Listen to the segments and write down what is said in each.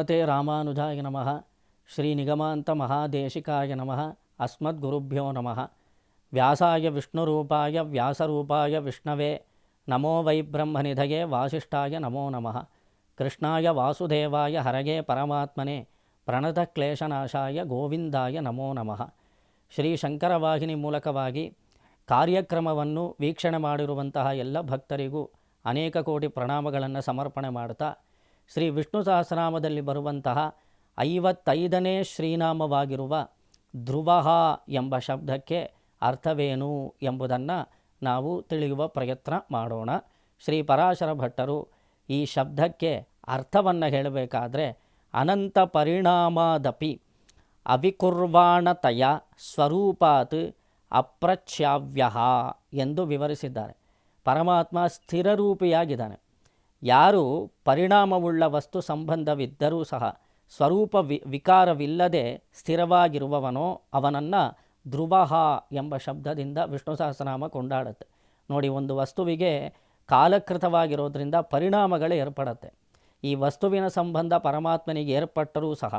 ಶ್ರೀಮತೆ ರಾಮಾನುಜಾಯ ನಮಃ. ಶ್ರೀ ನಿಗಮಾಂತ ಮಹಾದೇಶಿಕಾಯ ನಮಃ. ಅಸ್ಮದ್ಗುರುಭ್ಯೋ ನಮಃ. ವ್ಯಾಸಾಯ ವಿಷ್ಣುರೂಪಾಯ ವ್ಯಾಸರೂಪಾಯ ವಿಷ್ಣವೇ ನಮೋ ವೈ ಬ್ರಹ್ಮನಿಧಯೇ ವಾಸಿಷ್ಠಾಯ ನಮೋ ನಮಃ. ಕೃಷ್ಣಾಯ ವಾಸುದೇವಾಯ ಹರಯೇ ಪರಮಾತ್ಮನೇ ಪ್ರಣತಕ್ಲೇಶನಾಶಾಯ ಗೋವಿಂದಾಯ ನಮೋ ನಮಃ. ಶ್ರೀ ಶಂಕರವಾಹಿನಿ ಮೂಲಕವಾಗಿ ಕಾರ್ಯಕ್ರಮವನ್ನು ವೀಕ್ಷಣೆ ಮಾಡಿರುವಂತಹ ಎಲ್ಲ ಭಕ್ತರಿಗೂ ಅನೇಕ ಕೋಟಿ ಪ್ರಣಾಮಗಳನ್ನು ಸಮರ್ಪಣೆ ಮಾಡ್ತಾ, ಶ್ರೀ ವಿಷ್ಣು ಸಹಸ್ರನಾಮದಲ್ಲಿ ಬರುವಂತಹ 55ನೇ ಶ್ರೀನಾಮವಾಗಿರುವ ಧ್ರುವಃ ಎಂಬ ಶಬ್ದಕ್ಕೆ ಅರ್ಥವೇನು ಎಂಬುದನ್ನು ನಾವು ತಿಳಿಯುವ ಪ್ರಯತ್ನ ಮಾಡೋಣ. ಶ್ರೀ ಪರಾಶರ ಭಟ್ಟರು ಈ ಶಬ್ದಕ್ಕೆ ಅರ್ಥವನ್ನು ಹೇಳಬೇಕಾದ್ರೆ ಅನಂತ ಪರಿಣಾಮಾದಪಿ ಅವಿಕುರ್ವಾಣತಯ ಸ್ವರೂಪಾತ್ ಅಪ್ರಚ್ಯಾವ್ಯ ಎಂದು ವಿವರಿಸಿದ್ದಾರೆ. ಪರಮಾತ್ಮ ಸ್ಥಿರರೂಪಿಯಾಗಿದ್ದಾನೆ. ಯಾರು ಪರಿಣಾಮವುಳ್ಳ ವಸ್ತು ಸಂಬಂಧವಿದ್ದರೂ ಸಹ ಸ್ವರೂಪ ವಿಕಾರವಿಲ್ಲದೆ ಸ್ಥಿರವಾಗಿರುವವನೋ ಅವನನ್ನು ಧ್ರುವಃ ಎಂಬ ಶಬ್ದದಿಂದ ವಿಷ್ಣು ಸಹಸ್ರನಾಮ ಕೊಂಡಾಡುತ್ತೆ. ನೋಡಿ, ಒಂದು ವಸ್ತುವಿಗೆ ಕಾಲಕೃತವಾಗಿರೋದ್ರಿಂದ ಪರಿಣಾಮಗಳು ಏರ್ಪಡುತ್ತೆ. ಈ ವಸ್ತುವಿನ ಸಂಬಂಧ ಪರಮಾತ್ಮನಿಗೆ ಏರ್ಪಟ್ಟರೂ ಸಹ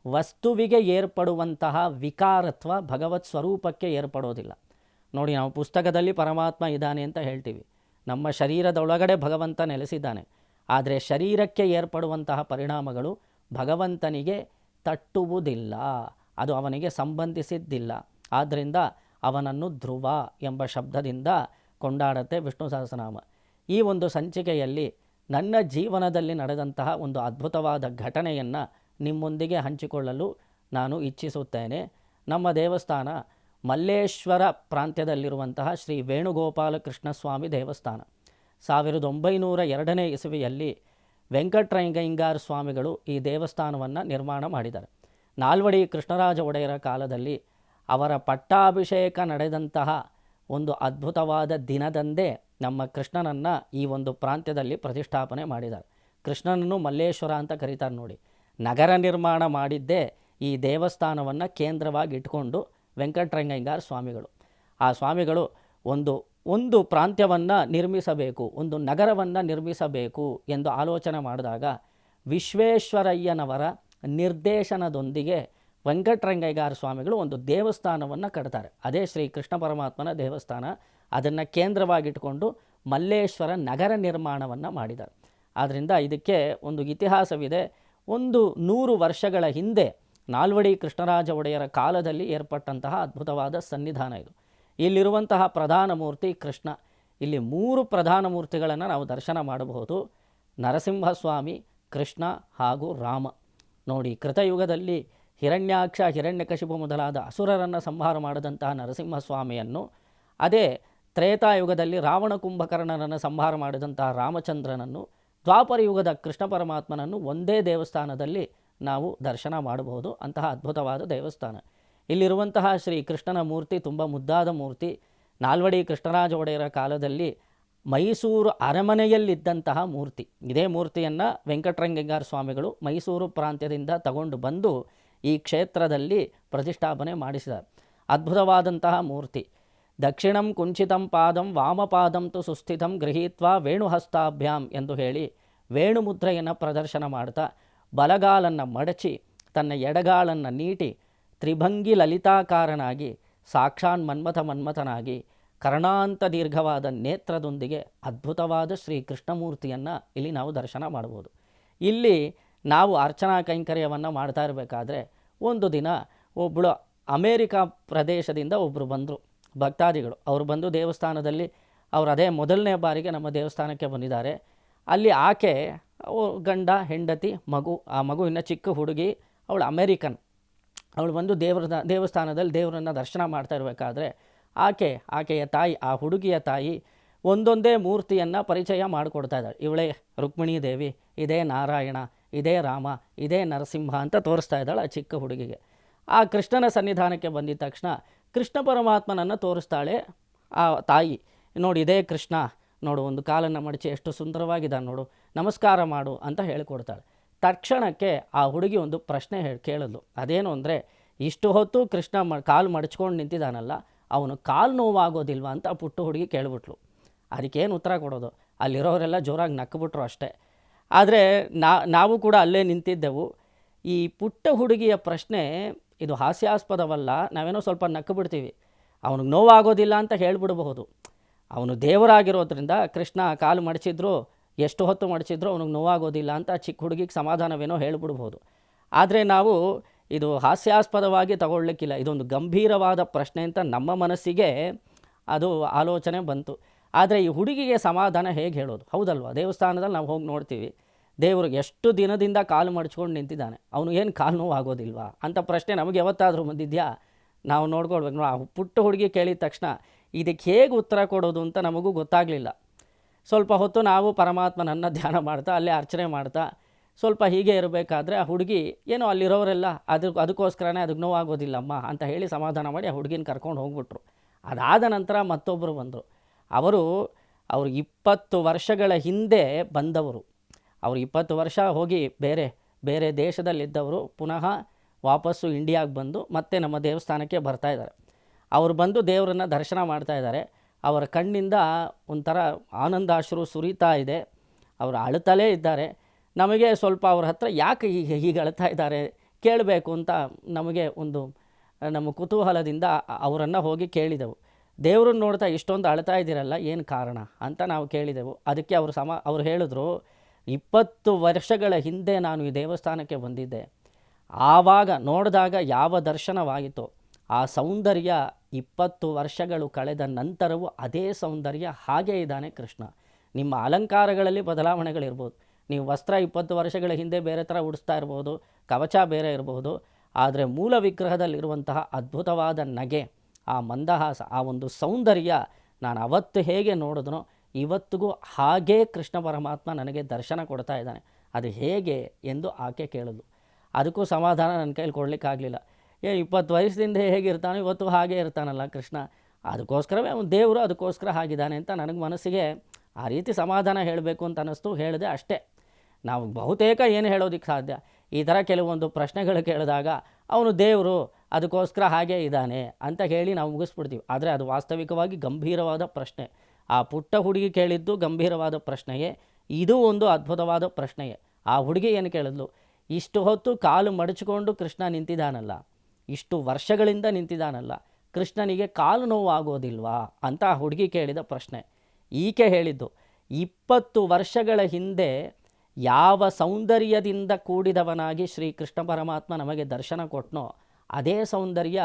ವಸ್ತುವಿಗೆ ಏರ್ಪಡುವಂತಹ ವಿಕಾರತ್ವ ಭಗವತ್ ಸ್ವರೂಪಕ್ಕೆ ಏರ್ಪಡೋದಿಲ್ಲ. ನೋಡಿ, ನಾವು ಪುಸ್ತಕದಲ್ಲಿ ಪರಮಾತ್ಮ ಇದ್ದಾನೆ ಅಂತ ಹೇಳ್ತೀವಿ. ನಮ್ಮ ಶರೀರದೊಳಗಡೆ ಭಗವಂತ ನೆಲೆಸಿದ್ದಾನೆ. ಆದರೆ ಶರೀರಕ್ಕೆ ಏರ್ಪಡುವಂತಹ ಪರಿಣಾಮಗಳು ಭಗವಂತನಿಗೆ ತಟ್ಟುವುದಿಲ್ಲ, ಅದು ಅವನಿಗೆ ಸಂಬಂಧಿಸಿದ್ದಿಲ್ಲ. ಆದ್ದರಿಂದ ಅವನನ್ನು ಧ್ರುವ ಎಂಬ ಶಬ್ದದಿಂದ ಕೊಂಡಾಡುತ್ತೆ ವಿಷ್ಣು ಸಹಸ್ರನಾಮ. ಈ ಒಂದು ಸಂಚಿಕೆಯಲ್ಲಿ ನನ್ನ ಜೀವನದಲ್ಲಿ ನಡೆದಂತಹ ಒಂದು ಅದ್ಭುತವಾದ ಘಟನೆಯನ್ನು ನಿಮ್ಮೊಂದಿಗೆ ಹಂಚಿಕೊಳ್ಳಲು ನಾನು ಇಚ್ಛಿಸುತ್ತೇನೆ. ನಮ್ಮ ದೇವಸ್ಥಾನ ಮಲ್ಲೇಶ್ವರ ಪ್ರಾಂತ್ಯದಲ್ಲಿರುವಂತಹ ಶ್ರೀ ವೇಣುಗೋಪಾಲ ಕೃಷ್ಣಸ್ವಾಮಿ ದೇವಸ್ಥಾನ. 1902ನೇ ಇಸವಿಯಲ್ಲಿ ವೆಂಕಟರಂಗಯ್ಯಂಗಾರ್ ಸ್ವಾಮಿಗಳು ಈ ದೇವಸ್ಥಾನವನ್ನು ನಿರ್ಮಾಣ ಮಾಡಿದ್ದಾರೆ. ನಾಲ್ವಡಿ ಕೃಷ್ಣರಾಜ ಒಡೆಯರ ಕಾಲದಲ್ಲಿ ಅವರ ಪಟ್ಟಾಭಿಷೇಕ ನಡೆದಂತಹ ಒಂದು ಅದ್ಭುತವಾದ ದಿನದಂದೇ ನಮ್ಮ ಕೃಷ್ಣನನ್ನು ಈ ಒಂದು ಪ್ರಾಂತ್ಯದಲ್ಲಿ ಪ್ರತಿಷ್ಠಾಪನೆ ಮಾಡಿದ್ದಾರೆ. ಕೃಷ್ಣನನ್ನು ಮಲ್ಲೇಶ್ವರ ಅಂತ ಕರೀತಾರೆ. ನೋಡಿ, ನಗರ ನಿರ್ಮಾಣ ಮಾಡಿದ್ದೇ ಈ ದೇವಸ್ಥಾನವನ್ನು ಕೇಂದ್ರವಾಗಿ ಇಟ್ಕೊಂಡು ವೆಂಕಟರಂಗಯ್ಯಂಗಾರ್ ಸ್ವಾಮಿಗಳು. ಆ ಸ್ವಾಮಿಗಳು ಒಂದು ಪ್ರಾಂತ್ಯವನ್ನು ನಿರ್ಮಿಸಬೇಕು, ಒಂದು ನಗರವನ್ನು ನಿರ್ಮಿಸಬೇಕು ಎಂದು ಆಲೋಚನೆ ಮಾಡಿದಾಗ ವಿಶ್ವೇಶ್ವರಯ್ಯನವರ ನಿರ್ದೇಶನದೊಂದಿಗೆ ವೆಂಕಟರಂಗಯ್ಯಂಗಾರ್ ಸ್ವಾಮಿಗಳು ಒಂದು ದೇವಸ್ಥಾನವನ್ನು ಕಟ್ತಾರೆ. ಅದೇ ಶ್ರೀ ಕೃಷ್ಣ ಪರಮಾತ್ಮನ ದೇವಸ್ಥಾನ. ಅದನ್ನು ಕೇಂದ್ರವಾಗಿಟ್ಕೊಂಡು ಮಲ್ಲೇಶ್ವರ ನಗರ ನಿರ್ಮಾಣವನ್ನು ಮಾಡಿದ್ದಾರೆ. ಆದ್ದರಿಂದ ಇದಕ್ಕೆ ಒಂದು ಇತಿಹಾಸವಿದೆ. 100 ವರ್ಷಗಳ ಹಿಂದೆ ನಾಲ್ವಡಿ ಕೃಷ್ಣರಾಜ ಒಡೆಯರ ಕಾಲದಲ್ಲಿ ಏರ್ಪಟ್ಟಂತಹ ಅದ್ಭುತವಾದ ಸನ್ನಿಧಾನ ಇದು. ಇಲ್ಲಿರುವಂತಹ ಪ್ರಧಾನ ಮೂರ್ತಿ ಕೃಷ್ಣ. ಇಲ್ಲಿ 3 ಪ್ರಧಾನ ಮೂರ್ತಿಗಳನ್ನು ನಾವು ದರ್ಶನ ಮಾಡಬಹುದು: ನರಸಿಂಹಸ್ವಾಮಿ, ಕೃಷ್ಣ ಹಾಗೂ ರಾಮ. ನೋಡಿ, ಕೃತಯುಗದಲ್ಲಿ ಹಿರಣ್ಯಾಕ್ಷ, ಹಿರಣ್ಯಕಶಿಪು ಮೊದಲಾದ ಅಸುರರನ್ನು ಸಂಹಾರ ಮಾಡಿದಂತಹ ನರಸಿಂಹಸ್ವಾಮಿಯನ್ನು, ಅದೇ ತ್ರೇತಾಯುಗದಲ್ಲಿ ರಾವಣ ಕುಂಭಕರ್ಣನನ್ನು ಸಂಹಾರ ಮಾಡಿದಂತಹ ರಾಮಚಂದ್ರನನ್ನು, ದ್ವಾಪರ ಯುಗದ ಕೃಷ್ಣ ಪರಮಾತ್ಮನನ್ನು ಒಂದೇ ದೇವಸ್ಥಾನದಲ್ಲಿ ನಾವು ದರ್ಶನ ಮಾಡಬಹುದು. ಅಂತಹ ಅದ್ಭುತವಾದ ದೇವಸ್ಥಾನ. ಇಲ್ಲಿರುವಂತಹ ಶ್ರೀ ಕೃಷ್ಣನ ಮೂರ್ತಿ ತುಂಬ ಮುದ್ದಾದ ಮೂರ್ತಿ. ನಾಲ್ವಡಿ ಕೃಷ್ಣರಾಜ ಒಡೆಯರ ಕಾಲದಲ್ಲಿ ಮೈಸೂರು ಅರಮನೆಯಲ್ಲಿದ್ದಂತಹ ಮೂರ್ತಿ. ಇದೇ ಮೂರ್ತಿಯನ್ನು ವೆಂಕಟರಂಗಯ್ಯಂಗಾರ್ ಸ್ವಾಮಿಗಳು ಮೈಸೂರು ಪ್ರಾಂತ್ಯದಿಂದ ತಗೊಂಡು ಬಂದು ಈ ಕ್ಷೇತ್ರದಲ್ಲಿ ಪ್ರತಿಷ್ಠಾಪನೆ ಮಾಡಿಸಿದ್ದಾರೆ. ಅದ್ಭುತವಾದಂತಹ ಮೂರ್ತಿ. ದಕ್ಷಿಣಂ ಕುಂಚಿತಂ ಪಾದಂ ವಾಮಪಾದಂ ತು ಸುಸ್ಥಿತಂ ಗೃಹೀತ್ವಾ ವೇಣುಹಸ್ತಾಭ್ಯಾಂ ಎಂದು ಹೇಳಿ ವೇಣುಮುದ್ರೆಯನ್ನು ಪ್ರದರ್ಶನ ಮಾಡ್ತಾ ಬಲಗಾಲನ್ನು ಮಡಚಿ ತನ್ನ ಎಡಗಾಲನ್ನು ನೀಟಿ ತ್ರಿಭಂಗಿ ಲಲಿತಾಕಾರನಾಗಿ ಸಾಕ್ಷಾನ್ ಮನ್ಮಥನಾಗಿ ಕರ್ಣಾಂತ ದೀರ್ಘವಾದ ನೇತ್ರದೊಂದಿಗೆ ಅದ್ಭುತವಾದ ಶ್ರೀ ಕೃಷ್ಣಮೂರ್ತಿಯನ್ನು ಇಲ್ಲಿ ನಾವು ದರ್ಶನ ಮಾಡ್ಬೋದು. ಇಲ್ಲಿ ನಾವು ಅರ್ಚನಾ ಕೈಂಕರ್ಯವನ್ನು ಮಾಡ್ತಾ ಇರಬೇಕಾದ್ರೆ ಒಂದು ದಿನ ಒಬ್ಬಳು ಅಮೇರಿಕಾ ಪ್ರದೇಶದಿಂದ ಒಬ್ಬರು ಬಂದರು, ಭಕ್ತಾದಿಗಳು. ಅವರು ಬಂದು ದೇವಸ್ಥಾನದಲ್ಲಿ ಅವರು ಅದೇ ಮೊದಲನೇ ಬಾರಿಗೆ ನಮ್ಮ ದೇವಸ್ಥಾನಕ್ಕೆ ಬಂದಿದ್ದಾರೆ. ಅಲ್ಲಿ ಆಕೆ ಗಂಡ, ಹೆಂಡತಿ, ಮಗು. ಆ ಮಗು ಇನ್ನು ಚಿಕ್ಕ ಹುಡುಗಿ, ಅವಳು ಅಮೇರಿಕನ್. ಅವಳು ಬಂದು ದೇವಸ್ಥಾನದಲ್ಲಿ ದೇವರನ್ನು ದರ್ಶನ ಮಾಡ್ತಾ ಇರಬೇಕಾದ್ರೆ ಆಕೆಯ ತಾಯಿ, ಆ ಹುಡುಗಿಯ ತಾಯಿ ಒಂದೊಂದೇ ಮೂರ್ತಿಯನ್ನು ಪರಿಚಯ ಮಾಡಿಕೊಡ್ತಾ ಇದ್ದಾಳೆ. ಇವಳೇ ರುಕ್ಮಿಣೀ ದೇವಿ, ಇದೇ ನಾರಾಯಣ, ಇದೇ ರಾಮ, ಇದೇ ನರಸಿಂಹ ಅಂತ ತೋರಿಸ್ತಾ ಇದ್ದಾಳೆ ಆ ಚಿಕ್ಕ ಹುಡುಗಿಗೆ. ಆ ಕೃಷ್ಣನ ಸನ್ನಿಧಾನಕ್ಕೆ ಬಂದಿದ ತಕ್ಷಣ ಕೃಷ್ಣ ಪರಮಾತ್ಮನನ್ನು ತೋರಿಸ್ತಾಳೆ ಆ ತಾಯಿ. ನೋಡಿ, ಇದೇ ಕೃಷ್ಣ, ನೋಡು, ಒಂದು ಕಾಲನ್ನು ಮಡಚಿ ಎಷ್ಟು ಸುಂದರವಾಗಿದ್ದಾನೆ ನೋಡು, ನಮಸ್ಕಾರ ಮಾಡು ಅಂತ ಹೇಳಿಕೊಡ್ತಾಳೆ. ತಕ್ಷಣಕ್ಕೆ ಆ ಹುಡುಗಿ ಒಂದು ಪ್ರಶ್ನೆ ಕೇಳಿದ್ಲು. ಅದೇನು ಅಂದರೆ, ಇಷ್ಟು ಹೊತ್ತು ಕೃಷ್ಣ ಕಾಲು ಮಡಚ್ಕೊಂಡು ನಿಂತಿದ್ದಾನಲ್ಲ, ಅವನು ಕಾಲು ನೋವಾಗೋದಿಲ್ವ ಅಂತ ಪುಟ್ಟ ಹುಡುಗಿ ಕೇಳಿಬಿಟ್ಲು. ಅದಕ್ಕೇನು ಉತ್ತರ ಕೊಡೋದು? ಅಲ್ಲಿರೋರೆಲ್ಲ ಜೋರಾಗಿ ನಕ್ಬಿಟ್ರು ಅಷ್ಟೇ. ಆದರೆ ನಾವು ಕೂಡ ಅಲ್ಲೇ ನಿಂತಿದ್ದೆವು. ಈ ಪುಟ್ಟ ಹುಡುಗಿಯ ಪ್ರಶ್ನೆ ಇದು ಹಾಸ್ಯಾಸ್ಪದವಲ್ಲ. ನಾವೇನೋ ಸ್ವಲ್ಪ ನಕ್ಕು ಬಿಡ್ತೀವಿ. ಅವನಿಗೆ ನೋವಾಗೋದಿಲ್ಲ ಅಂತ ಹೇಳ್ಬಿಡಬಹುದು. ಅವನು ದೇವರಾಗಿರೋದ್ರಿಂದ ಕೃಷ್ಣ ಕಾಲು ಮಡಚಿದ್ರು, ಎಷ್ಟು ಹೊತ್ತು ಮಡಚಿದ್ರು ಅವನಿಗೆ ನೋವಾಗೋದಿಲ್ಲ ಅಂತ ಚಿಕ್ಕ ಹುಡುಗಿಗೆ ಸಮಾಧಾನವೇನೋ ಹೇಳ್ಬಿಡ್ಬೋದು. ಆದರೆ ನಾವು ಇದು ಹಾಸ್ಯಾಸ್ಪದವಾಗಿ ತಗೊಳ್ಲಿಕ್ಕಿಲ್ಲ. ಇದೊಂದು ಗಂಭೀರವಾದ ಪ್ರಶ್ನೆ ಅಂತ ನಮ್ಮ ಮನಸ್ಸಿಗೆ ಅದು ಆಲೋಚನೆ ಬಂತು. ಆದರೆ ಈ ಹುಡುಗಿಗೆ ಸಮಾಧಾನ ಹೇಗೆ ಹೇಳೋದು? ಹೌದಲ್ವ? ದೇವಸ್ಥಾನದಲ್ಲಿ ನಾವು ಹೋಗಿ ನೋಡ್ತೀವಿ, ದೇವರು ಎಷ್ಟು ದಿನದಿಂದ ಕಾಲು ಮಡಚ್ಕೊಂಡು ನಿಂತಿದ್ದಾನೆ, ಅವನು ಏನು ಕಾಲು ನೋವು ಆಗೋದಿಲ್ವಾ ಅಂತ ಪ್ರಶ್ನೆ ನಮಗೆ ಯಾವತ್ತಾದರೂ ಬಂದಿದೆಯಾ? ನಾವು ನೋಡ್ಕೊಳ್ಬೇಕು. ಆ ಪುಟ್ಟ ಹುಡುಗಿ ಕೇಳಿದ ತಕ್ಷಣ ಇದಕ್ಕೆ ಹೇಗೆ ಉತ್ತರ ಕೊಡೋದು ಅಂತ ನಮಗೂ ಗೊತ್ತಾಗಲಿಲ್ಲ. ಸ್ವಲ್ಪ ಹೊತ್ತು ನಾವು ಪರಮಾತ್ಮನನ್ನು ಧ್ಯಾನ ಮಾಡ್ತಾ ಅಲ್ಲೇ ಅರ್ಚನೆ ಮಾಡ್ತಾ ಸ್ವಲ್ಪ ಹೀಗೆ ಇರಬೇಕಾದ್ರೆ ಆ ಹುಡುಗಿ ಏನೋ ಅಲ್ಲಿರೋರೆಲ್ಲ ಅದಕ್ಕೋಸ್ಕರನೇ ಅದಕ್ಕೆ ನೋವಾಗೋದಿಲ್ಲಮ್ಮ ಅಂತ ಹೇಳಿ ಸಮಾಧಾನ ಮಾಡಿ ಆ ಹುಡುಗಿನ ಕರ್ಕೊಂಡು ಹೋಗ್ಬಿಟ್ರು. ಅದಾದ ನಂತರ ಮತ್ತೊಬ್ಬರು ಬಂದರು. ಅವರು 20 ವರ್ಷಗಳ ಹಿಂದೆ ಬಂದವರು. ಅವರು 20 ವರ್ಷ ಹೋಗಿ ಬೇರೆ ಬೇರೆ ದೇಶದಲ್ಲಿದ್ದವರು ಪುನಃ ವಾಪಸ್ಸು ಇಂಡಿಯಾಗೆ ಬಂದು ಮತ್ತೆ ನಮ್ಮ ದೇವಸ್ಥಾನಕ್ಕೆ ಬರ್ತಾಯಿದ್ದಾರೆ. ಅವರು ಬಂದು ದೇವರನ್ನು ದರ್ಶನ ಮಾಡ್ತಾಯಿದ್ದಾರೆ. ಅವರ ಕಣ್ಣಿಂದ ಒಂಥರ ಆನಂದಾಶ್ರು ಸುರಿತಾ ಇದೆ. ಅವರು ಅಳುತ್ತಲೇ ಇದ್ದಾರೆ. ನಮಗೆ ಸ್ವಲ್ಪ ಅವ್ರ ಹತ್ರ ಯಾಕೆ ಹೀಗೆ ಅಳ್ತಾ ಇದ್ದಾರೆ ಕೇಳಬೇಕು ಅಂತ ನಮಗೆ ನಮ್ಮ ಕುತೂಹಲದಿಂದ ಅವರನ್ನು ಹೋಗಿ ಕೇಳಿದೆವು. ದೇವ್ರನ್ನ ನೋಡ್ತಾ ಇಷ್ಟೊಂದು ಅಳ್ತಾ ಇದ್ದೀರಲ್ಲ, ಏನು ಕಾರಣ ಅಂತ ನಾವು ಕೇಳಿದೆವು. ಅದಕ್ಕೆ ಅವರು ಹೇಳಿದ್ರು, 20 ವರ್ಷಗಳ ಹಿಂದೆ ನಾನು ಈ ದೇವಸ್ಥಾನಕ್ಕೆ ಬಂದಿದ್ದೆ. ಆವಾಗ ನೋಡಿದಾಗ ಯಾವ ದರ್ಶನವಾಯಿತೋ ಆ ಸೌಂದರ್ಯ 20 ವರ್ಷಗಳು ಕಳೆದ ನಂತರವೂ ಅದೇ ಸೌಂದರ್ಯ ಹಾಗೇ ಇದ್ದಾನೆ ಕೃಷ್ಣ. ನಿಮ್ಮ ಅಲಂಕಾರಗಳಲ್ಲಿ ಬದಲಾವಣೆಗಳಿರ್ಬೋದು. ನೀವು ವಸ್ತ್ರ 20 ವರ್ಷಗಳ ಹಿಂದೆ ಬೇರೆ ಥರ ಉಡಿಸ್ತಾ ಇರ್ಬೋದು, ಕವಚ ಬೇರೆ ಇರಬಹುದು. ಆದರೆ ಮೂಲ ವಿಗ್ರಹದಲ್ಲಿರುವಂತಹ ಅದ್ಭುತವಾದ ನಗೆ, ಆ ಮಂದಹಾಸ, ಆ ಒಂದು ಸೌಂದರ್ಯ ನಾನು ಅವತ್ತು ಹೇಗೆ ನೋಡಿದ್ನೋ ಇವತ್ತಿಗೂ ಹಾಗೇ ಕೃಷ್ಣ ಪರಮಾತ್ಮ ನನಗೆ ದರ್ಶನ ಕೊಡ್ತಾ ಇದ್ದಾನೆ. ಅದು ಹೇಗೆ ಎಂದು ಆಕೆ ಕೇಳಿದ್ಲು. ಅದಕ್ಕೂ ಸಮಾಧಾನ ನನ್ನ ಕೈಲಿ ಕೊಡಲಿಕ್ಕಾಗಲಿಲ್ಲ. 20 ವಯಸ್ಸಿಂದ ಹೇಗಿರ್ತಾನೋ ಇವತ್ತು ಹಾಗೇ ಇರ್ತಾನಲ್ಲ ಕೃಷ್ಣ, ಅದಕ್ಕೋಸ್ಕರವೇ ಅವನು ದೇವರು, ಅದಕ್ಕೋಸ್ಕರ ಹಾಗಿದ್ದಾನೆ ಅಂತ ನನಗೆ ಮನಸ್ಸಿಗೆ ಆ ರೀತಿ ಸಮಾಧಾನ ಹೇಳಬೇಕು ಅಂತ ಅನ್ನಿಸ್ತು. ಹೇಳಿದೆ ಅಷ್ಟೇ. ನಾವು ಬಹುತೇಕ ಏನು ಹೇಳೋದಕ್ಕೆ ಸಾಧ್ಯ? ಈ ಥರ ಕೆಲವೊಂದು ಪ್ರಶ್ನೆಗಳು ಕೇಳಿದಾಗ ಅವನು ದೇವರು, ಅದಕ್ಕೋಸ್ಕರ ಹಾಗೇ ಇದ್ದಾನೆ ಅಂತ ಹೇಳಿ ನಾವು ಮುಗಿಸ್ಬಿಡ್ತೀವಿ. ಆದರೆ ಅದು ವಾಸ್ತವಿಕವಾಗಿ ಗಂಭೀರವಾದ ಪ್ರಶ್ನೆ. ಆ ಪುಟ್ಟ ಹುಡುಗಿ ಕೇಳಿದ್ದು ಗಂಭೀರವಾದ ಪ್ರಶ್ನೆಯೇ, ಇದು ಒಂದು ಅದ್ಭುತವಾದ ಪ್ರಶ್ನೆಯೇ. ಆ ಹುಡುಗಿ ಏನು ಕೇಳಿದ್ಲು, ಇಷ್ಟು ಹೊತ್ತು ಕಾಲು ಮಡಚಿಕೊಂಡು ಕೃಷ್ಣ ನಿಂತಿದ್ದಾನಲ್ಲ, ಇಷ್ಟು ವರ್ಷಗಳಿಂದ ನಿಂತಿದ್ದಾನಲ್ಲ, ಕೃಷ್ಣನಿಗೆ ಕಾಲು ನೋವು ಆಗೋದಿಲ್ವಾ ಅಂತ ಆ ಹುಡುಗಿ ಕೇಳಿದ ಪ್ರಶ್ನೆ. ಈಕೆ ಹೇಳಿದ್ದು, 20 ವರ್ಷಗಳ ಹಿಂದೆ ಯಾವ ಸೌಂದರ್ಯದಿಂದ ಕೂಡಿದವನಾಗಿ ಶ್ರೀ ಕೃಷ್ಣ ಪರಮಾತ್ಮ ನಮಗೆ ದರ್ಶನ ಕೊಟ್ಟನೋ ಅದೇ ಸೌಂದರ್ಯ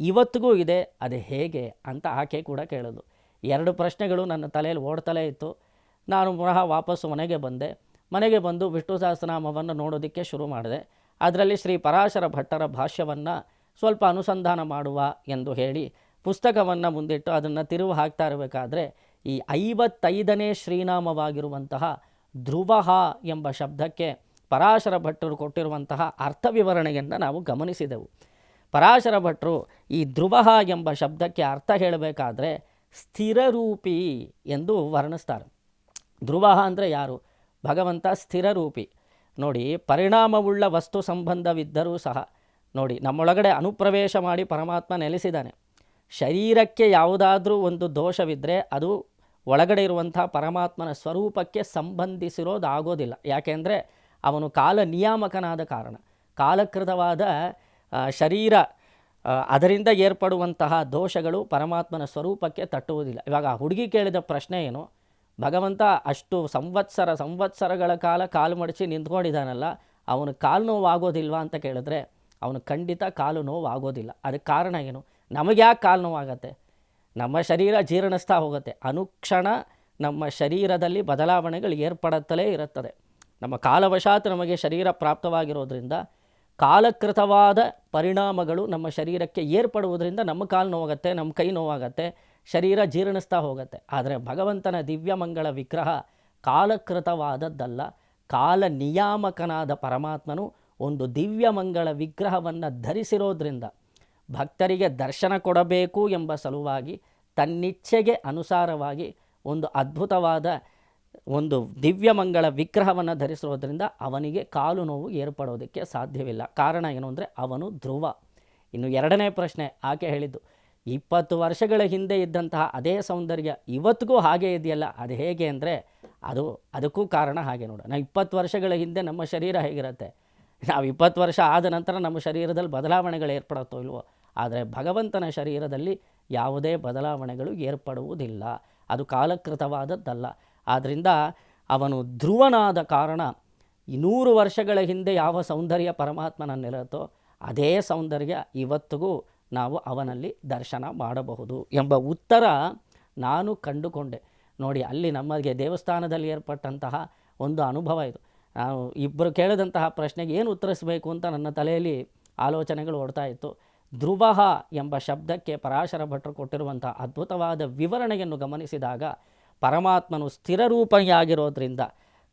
ಇವತ್ತಿಗೂ ಇದೆ, ಅದೇ ಹೇಗೆ ಅಂತ ಆಕೆ ಕೂಡ ಕೇಳಿದ್ಲು. 2 ಪ್ರಶ್ನೆಗಳು ನನ್ನ ತಲೆಯಲ್ಲಿ ಓಡ್ತಲೇ ಇತ್ತು. ನಾನು ಪುನಃ ವಾಪಸ್ಸು ಮನೆಗೆ ಬಂದು ವಿಷ್ಣು ಸಹಸ್ರನಾಮವನ್ನು ನೋಡೋದಕ್ಕೆ ಶುರು ಮಾಡಿದೆ. ಅದರಲ್ಲಿ ಶ್ರೀ ಪರಾಶರ ಭಟ್ಟರ ಭಾಷ್ಯವನ್ನು ಸ್ವಲ್ಪ ಅನುಸಂಧಾನ ಮಾಡುವ ಎಂದು ಹೇಳಿ ಪುಸ್ತಕವನ್ನು ಮುಂದಿಟ್ಟು ಅದನ್ನು ತಿರುವು ಹಾಕ್ತಾ ಇರಬೇಕಾದ್ರೆ ಈ 55ನೇ ಶ್ರೀನಾಮವಾಗಿರುವಂತಹ ಧ್ರುವಃ ಎಂಬ ಶಬ್ದಕ್ಕೆ ಪರಾಶರ ಭಟ್ಟರು ಕೊಟ್ಟಿರುವಂತಹ ಅರ್ಥ ವಿವರಣೆಯನ್ನು ನಾವು ಗಮನಿಸಿದೆವು. ಪರಾಶರ ಭಟ್ಟರು ಈ ಧ್ರುವಃ ಎಂಬ ಶಬ್ದಕ್ಕೆ ಅರ್ಥ ಹೇಳಬೇಕಾದ್ರೆ ಸ್ಥಿರರೂಪಿ ಎಂದು ವರ್ಣಿಸ್ತಾರೆ. ಧ್ರುವಃ ಅಂದರೆ ಯಾರು? ಭಗವಂತ ಸ್ಥಿರರೂಪಿ. ನೋಡಿ, ಪರಿಣಾಮವುಳ್ಳ ವಸ್ತು ಸಂಬಂಧವಿದ್ದರೂ ಸಹ ನೋಡಿ, ನಮ್ಮೊಳಗಡೆ ಅನುಪ್ರವೇಶ ಮಾಡಿ ಪರಮಾತ್ಮ ನೆಲೆಸಿದ್ದಾನೆ. ಶರೀರಕ್ಕೆ ಯಾವುದಾದ್ರೂ ಒಂದು ದೋಷವಿದ್ದರೆ ಅದು ಒಳಗಡೆ ಇರುವಂಥ ಪರಮಾತ್ಮನ ಸ್ವರೂಪಕ್ಕೆ ಸಂಬಂಧಿಸಿರೋದಾಗೋದಿಲ್ಲ. ಯಾಕೆಂದರೆ ಅವನು ಕಾಲ ನಿಯಾಮಕನಾದ ಕಾರಣ. ಕಾಲಕೃತವಾದ ಶರೀರ ಅದರಿಂದ ಏರ್ಪಡುವಂತಹ ದೋಷಗಳು ಪರಮಾತ್ಮನ ಸ್ವರೂಪಕ್ಕೆ ತಟ್ಟುವುದಿಲ್ಲ. ಇವಾಗ ಆ ಹುಡುಗಿ ಕೇಳಿದ ಪ್ರಶ್ನೆ ಏನು, ಭಗವಂತ ಅಷ್ಟು ಸಂವತ್ಸರಗಳ ಕಾಲು ಮಡಚಿ ನಿಂತ್ಕೊಂಡಿದ್ದಾನಲ್ಲ, ಅವನು ಕಾಲು ನೋವು ಆಗೋದಿಲ್ವಾ ಅಂತ ಕೇಳಿದ್ರೆ ಅವನು ಖಂಡಿತ ಕಾಲು ನೋವು ಆಗೋದಿಲ್ಲ. ಅದಕ್ಕೆ ಕಾರಣ ಏನು? ನಮಗೆ ಯಾಕೆ ಕಾಲು ನೋವಾಗತ್ತೆ? ನಮ್ಮ ಶರೀರ ಜೀರ್ಣಿಸ್ತಾ ಹೋಗುತ್ತೆ. ಅನುಕ್ಷಣ ನಮ್ಮ ಶರೀರದಲ್ಲಿ ಬದಲಾವಣೆಗಳು ಏರ್ಪಡುತ್ತಲೇ ಇರುತ್ತದೆ. ನಮ್ಮ ಕಾಲವಶಾತ್ ನಮಗೆ ಶರೀರ ಪ್ರಾಪ್ತವಾಗಿರೋದ್ರಿಂದ ಕಾಲಕೃತವಾದ ಪರಿಣಾಮಗಳು ನಮ್ಮ ಶರೀರಕ್ಕೆ ಏರ್ಪಡುವುದರಿಂದ ನಮ್ಮ ಕಾಲು ನೋವಾಗತ್ತೆ, ನಮ್ಮ ಕೈ ನೋವಾಗತ್ತೆ, ಶರೀರ ಜೀರ್ಣಿಸ್ತಾ ಹೋಗುತ್ತೆ. ಆದರೆ ಭಗವಂತನ ದಿವ್ಯಮಂಗಳ ವಿಗ್ರಹ ಕಾಲಕೃತವಾದದ್ದಲ್ಲ. ಕಾಲ ನಿಯಾಮಕನಾದ ಪರಮಾತ್ಮನು ಒಂದು ದಿವ್ಯಮಂಗಳ ವಿಗ್ರಹವನ್ನು ಧರಿಸಿರೋದ್ರಿಂದ ಭಕ್ತರಿಗೆ ದರ್ಶನ ಕೊಡಬೇಕು ಎಂಬ ಸಲುವಾಗಿ ತನ್ನಿಚ್ಛೆಗೆ ಅನುಸಾರವಾಗಿ ಒಂದು ಅದ್ಭುತವಾದ ಒಂದು ದಿವ್ಯಮಂಗಳ ವಿಗ್ರಹವನ್ನು ಧರಿಸಿರೋದ್ರಿಂದ ಅವನಿಗೆ ಕಾಲು ನೋವು ಏರ್ಪಡೋದಕ್ಕೆ ಸಾಧ್ಯವಿಲ್ಲ. ಕಾರಣ ಏನು ಅಂದರೆ ಅವನು ಧ್ರುವ. ಇನ್ನು 2ನೇ ಪ್ರಶ್ನೆ ಆಕೆ ಹೇಳಿದ್ದು, 20 ವರ್ಷಗಳ ಹಿಂದೆ ಇದ್ದಂತಹ ಅದೇ ಸೌಂದರ್ಯ ಇವತ್ತಿಗೂ ಹಾಗೇ ಇದೆಯಲ್ಲ, ಅದು ಹೇಗೆ ಅಂದರೆ ಅದಕ್ಕೂ ಕಾರಣ ಹಾಗೆ ನೋಡು. ನಾವು 20 ವರ್ಷಗಳ ಹಿಂದೆ ನಮ್ಮ ಶರೀರ ಹೇಗಿರುತ್ತೆ, ನಾವು 20 ವರ್ಷ ಆದ ನಂತರ ನಮ್ಮ ಶರೀರದಲ್ಲಿ ಬದಲಾವಣೆಗಳು ಏರ್ಪಡುತ್ತೋ ಇಲ್ವೋ, ಆದರೆ ಭಗವಂತನ ಶರೀರದಲ್ಲಿ ಯಾವುದೇ ಬದಲಾವಣೆಗಳು ಏರ್ಪಡುವುದಿಲ್ಲ. ಅದು ಕಾಲಕೃತವಾದದ್ದಲ್ಲ. ಆದ್ದರಿಂದ ಅವನು ಧ್ರುವನಾದ ಕಾರಣ 100 ವರ್ಷಗಳ ಹಿಂದೆ ಯಾವ ಸೌಂದರ್ಯ ಪರಮಾತ್ಮನಲ್ಲಿರುತ್ತೋ ಅದೇ ಸೌಂದರ್ಯ ಇವತ್ತಿಗೂ ನಾವು ಅವನಲ್ಲಿ ದರ್ಶನ ಮಾಡಬಹುದು ಎಂಬ ಉತ್ತರ ನಾನು ಕಂಡುಕೊಂಡೆ. ನೋಡಿ, ಅಲ್ಲಿ ನಮಗೆ ದೇವಸ್ಥಾನದಲ್ಲಿ ಏರ್ಪಟ್ಟಂತಹ ಒಂದು ಅನುಭವ ಇದು. ನಾವು ಇಬ್ಬರು ಕೇಳಿದಂತಹ ಪ್ರಶ್ನೆಗೆ ಏನು ಉತ್ತರಿಸಬೇಕು ಅಂತ ನನ್ನ ತಲೆಯಲ್ಲಿ ಆಲೋಚನೆಗಳು ಓಡ್ತಾ ಇತ್ತು. ಧ್ರುವ ಎಂಬ ಶಬ್ದಕ್ಕೆ ಪರಾಶರ ಭಟ್ರು ಕೊಟ್ಟಿರುವಂಥ ಅದ್ಭುತವಾದ ವಿವರಣೆಯನ್ನು ಗಮನಿಸಿದಾಗ, ಪರಮಾತ್ಮನು ಸ್ಥಿರರೂಪಿಯಾಗಿರೋದ್ರಿಂದ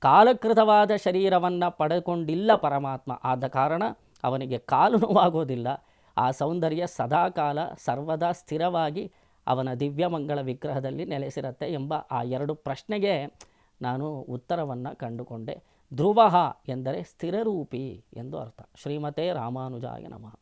ಕಾಲಕೃತವಾದ ಶರೀರವನ್ನು ಪಡೆದುಕೊಂಡಿಲ್ಲ ಪರಮಾತ್ಮ. ಆದ ಕಾರಣ ಅವನಿಗೆ ಕಾಲು ನೋವಾಗೋದಿಲ್ಲ. ಆ ಸೌಂದರ್ಯ ಸದಾಕಾಲ ಸರ್ವದಾ ಸ್ಥಿರವಾಗಿ ಅವನ ದಿವ್ಯಮಂಗಳ ವಿಗ್ರಹದಲ್ಲಿ ನೆಲೆಸಿರುತ್ತೆ ಎಂಬ ಆ 2 ಪ್ರಶ್ನೆಗೆ ನಾನು ಉತ್ತರವನ್ನು ಕಂಡುಕೊಂಡೆ. ಧ್ರುವ ಎಂದರೆ ಸ್ಥಿರರೂಪಿ ಎಂದು ಅರ್ಥ. ಶ್ರೀಮತೆ ರಾಮಾನುಜಾಯ ನಮಃ.